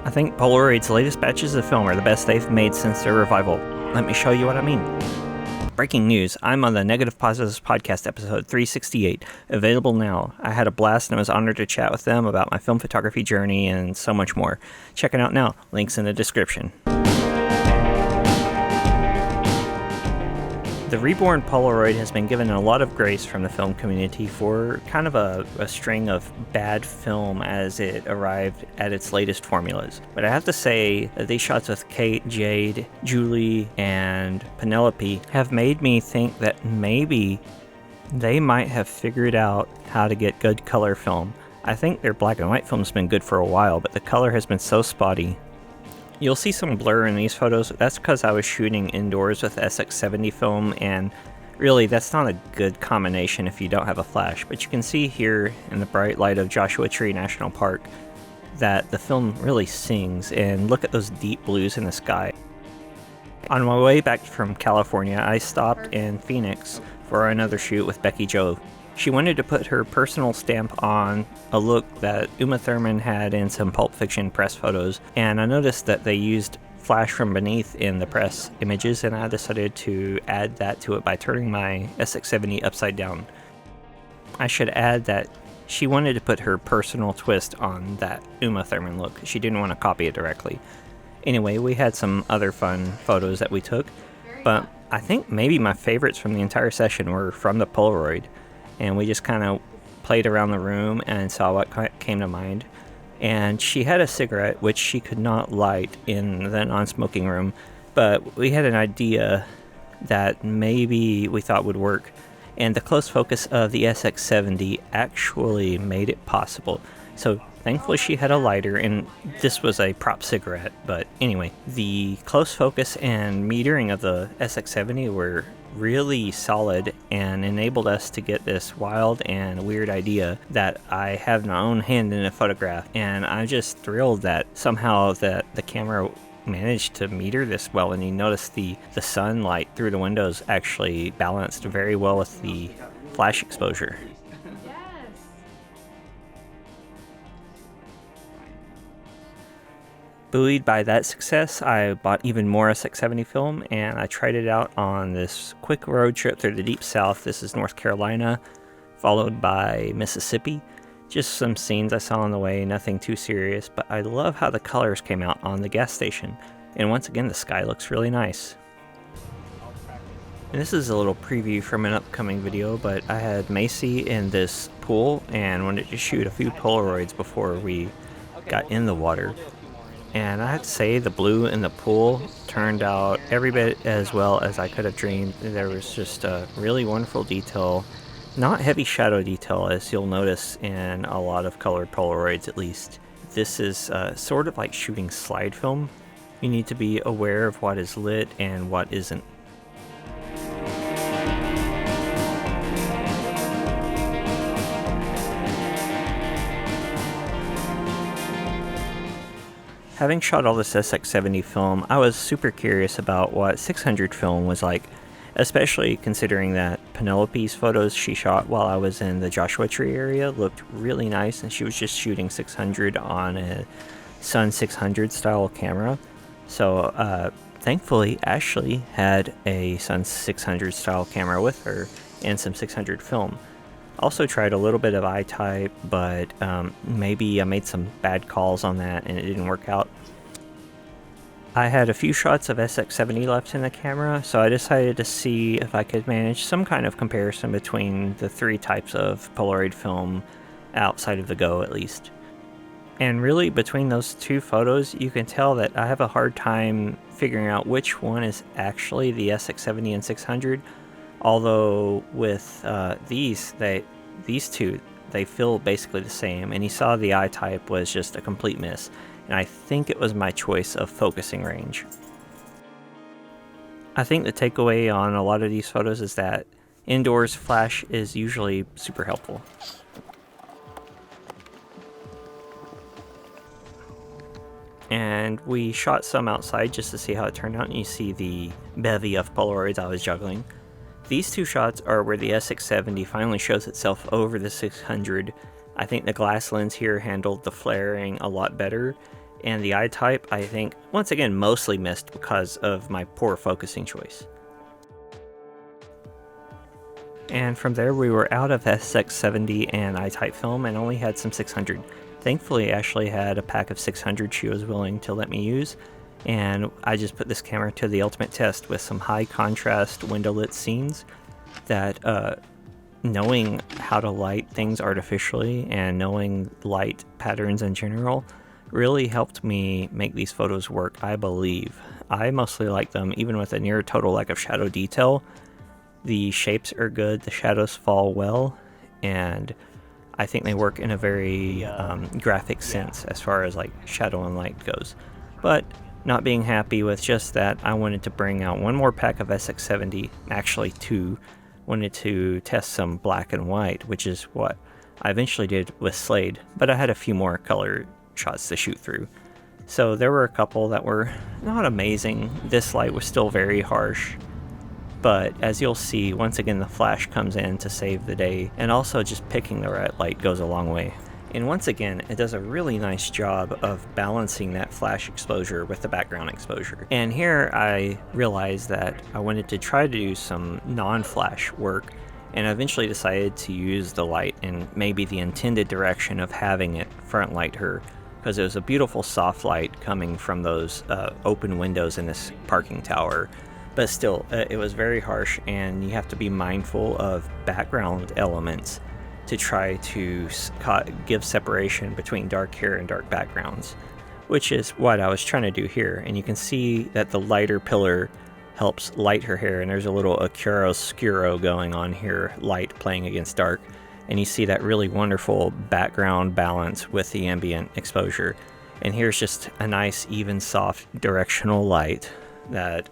I think Polaroid's latest batches of film are the best they've made since their revival. Let me show you what I mean. Breaking news, I'm on the Negative Positives podcast episode 368, available now. I had a blast and was honored to chat with them about my film photography journey and so much more. Check it out now, links in the description. The reborn Polaroid has been given a lot of grace from the film community for kind of a string of bad film as it arrived at its latest formulas. But I have to say that these shots with Kate, Jade, Julie, and Penelope have made me think that maybe they might have figured out how to get good color film. I think their black and white film's been good for a while, but the color has been so spotty. You'll see some blur in these photos. That's because I was shooting indoors with SX70 film, and really that's not a good combination if you don't have a flash. But you can see here in the bright light of Joshua Tree National Park that the film really sings, and look at those deep blues in the sky. On my way back from California, I stopped in Phoenix for another shoot with Becky Jo. She wanted to put her personal stamp on a look that Uma Thurman had in some Pulp Fiction press photos, and I noticed that they used flash from beneath in the press images, and I decided to add that to it by turning my SX70 upside down. I should add that she wanted to put her personal twist on that Uma Thurman look. She didn't want to copy it directly. Anyway, we had some other fun photos that we took, but I think maybe my favorites from the entire session were from the Polaroid. And we just kind of played around the room and saw what came to mind. And she had a cigarette, which she could not light in the non-smoking room, but we had an idea that maybe we thought would work. And the close focus of the SX70 actually made it possible. So thankfully she had a lighter, and this was a prop cigarette. But anyway, the close focus and metering of the SX70 were really solid and enabled us to get this wild and weird idea that I have my own hand in a photograph. And I'm just thrilled that somehow that the camera managed to meter this well, and you notice the sunlight through the windows actually balanced very well with the flash exposure. Buoyed by that success, I bought even more SX70 film, and I tried it out on this quick road trip through the Deep South. This is North Carolina, followed by Mississippi. Just some scenes I saw on the way, nothing too serious, but I love how the colors came out on the gas station. And once again, the sky looks really nice. And this is a little preview from an upcoming video, but I had Macy in this pool and wanted to shoot a few Polaroids before we got in the water. And I have to say, the blue in the pool turned out every bit as well as I could have dreamed. There was just a really wonderful detail, not heavy shadow detail, as you'll notice in a lot of colored Polaroids at least. This is sort of like shooting slide film. You need to be aware of what is lit and what isn't. Having shot all this SX70 film, I was super curious about what 600 film was like, especially considering that Penelope's photos she shot while I was in the Joshua Tree area looked really nice, and she was just shooting 600 on a Sun 600 style camera. So thankfully Ashley had a Sun 600 style camera with her and some 600 film. Also tried a little bit of I-type, but maybe I made some bad calls on that and it didn't work out. I had a few shots of SX70 left in the camera, so I decided to see if I could manage some kind of comparison between the three types of Polaroid film outside of the Go at least. And really, between those two photos, you can tell that I have a hard time figuring out which one is actually the SX70 and 600. Although with these two, they feel basically the same, and you saw the I-type was just a complete miss, and I think it was my choice of focusing range. I think the takeaway on a lot of these photos is that indoors flash is usually super helpful. And we shot some outside just to see how it turned out, and you see the bevy of Polaroids I was juggling. These two shots are where the SX70 finally shows itself over the 600. I think the glass lens here handled the flaring a lot better, And the eye type, I think, once again, mostly missed because of my poor focusing choice. And from there, we were out of SX70 and I-type film and only had some 600. Thankfully, Ashley had a pack of 600 she was willing to let me use, and I just put this camera to the ultimate test with some high contrast window lit scenes that knowing how to light things artificially and knowing light patterns in general really helped me make these photos work, I believe. I mostly like them even with a near total lack of shadow detail. The shapes are good, the shadows fall well, and I think they work in a very graphic sense as far as like shadow and light goes. But not being happy with just that, I wanted to bring out one more pack of SX70, actually two. Wanted to test some black and white, which is what I eventually did with Slade, but I had a few more color shots to shoot through. So there were a couple that were not amazing. This light was still very harsh. But as you'll see, once again, the flash comes in to save the day, and also just picking the right light goes a long way. And once again, it does a really nice job of balancing that flash exposure with the background exposure. And here I realized that I wanted to try to do some non-flash work, and I eventually decided to use the light in maybe the intended direction of having it front light her, because it was a beautiful soft light coming from those open windows in this parking tower. But still, it was very harsh, and you have to be mindful of background elements to try to give separation between dark hair and dark backgrounds, which is what I was trying to do here. And you can see that the lighter pillar helps light her hair, and there's a little chiaroscuro going on here, light playing against dark, and you see that really wonderful background balance with the ambient exposure. And here's just a nice, even, soft, directional light that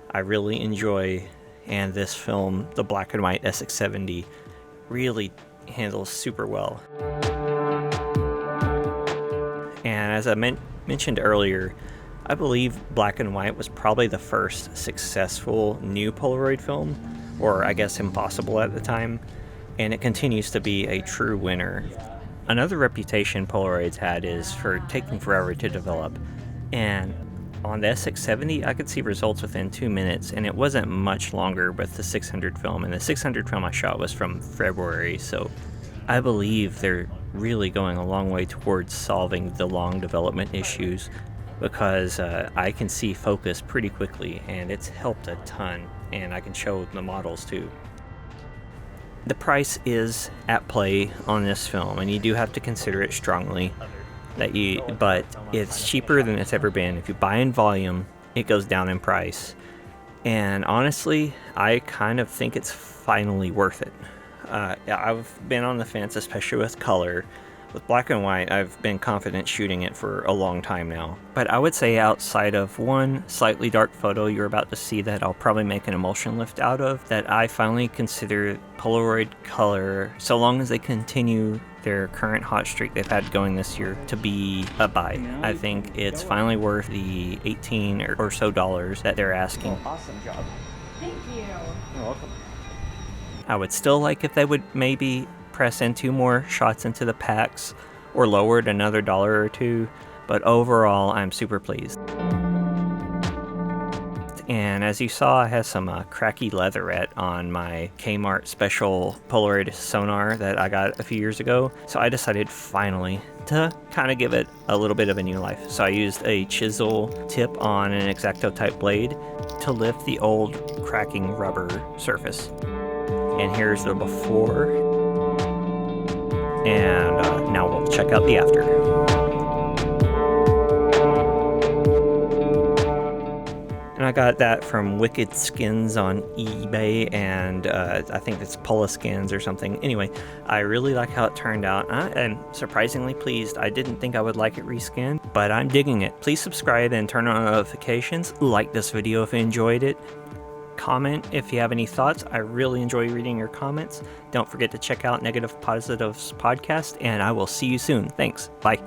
I really enjoy, and this film, the black and white SX70, really handles super well. And as I mentioned earlier, I believe black and white was probably the first successful new Polaroid film, or I guess impossible at the time, and it continues to be a true winner. Another reputation Polaroid's had is for taking forever to develop, and on the SX70, I could see results within 2 minutes, and it wasn't much longer with the 600 film, and the 600 film I shot was from February, so I believe they're really going a long way towards solving the long development issues, because I can see focus pretty quickly, and it's helped a ton, and I can show the models too. The price is at play on this film, and you do have to consider it strongly. But it's cheaper than it's ever been. If you buy in volume, it goes down in price. And honestly, I kind of think it's finally worth it. I've been on the fence, especially with color. With black and white, I've been confident shooting it for a long time now. But I would say outside of one slightly dark photo you're about to see that I'll probably make an emulsion lift out of, that I finally consider Polaroid color, so long as they continue their current hot streak they've had going this year, to be a buy. I think it's finally worth the $18 or so that they're asking. Awesome job. Thank you. You're welcome. I would still like if they would maybe press in 2 more shots into the packs or lowered another $1 or $2, but overall I'm super pleased. And as you saw, I have some cracky leatherette on my Kmart special Polaroid sonar that I got a few years ago, so I decided finally to kind of give it a little bit of a new life. So I used a chisel tip on an X-Acto type blade to lift the old cracking rubber surface. And here's the before, and now we'll check out the after. And I got that from Wicked Skins on eBay, and I think it's Pola Skins or something. Anyway, I really like how it turned out. I'm surprisingly pleased. I didn't think I would like it reskinned, but I'm digging it. Please subscribe and turn on notifications. Like this video if you enjoyed it. Comment if you have any thoughts. I really enjoy reading your comments. Don't forget to check out Negative Positives podcast, and I will see you soon. Thanks. Bye.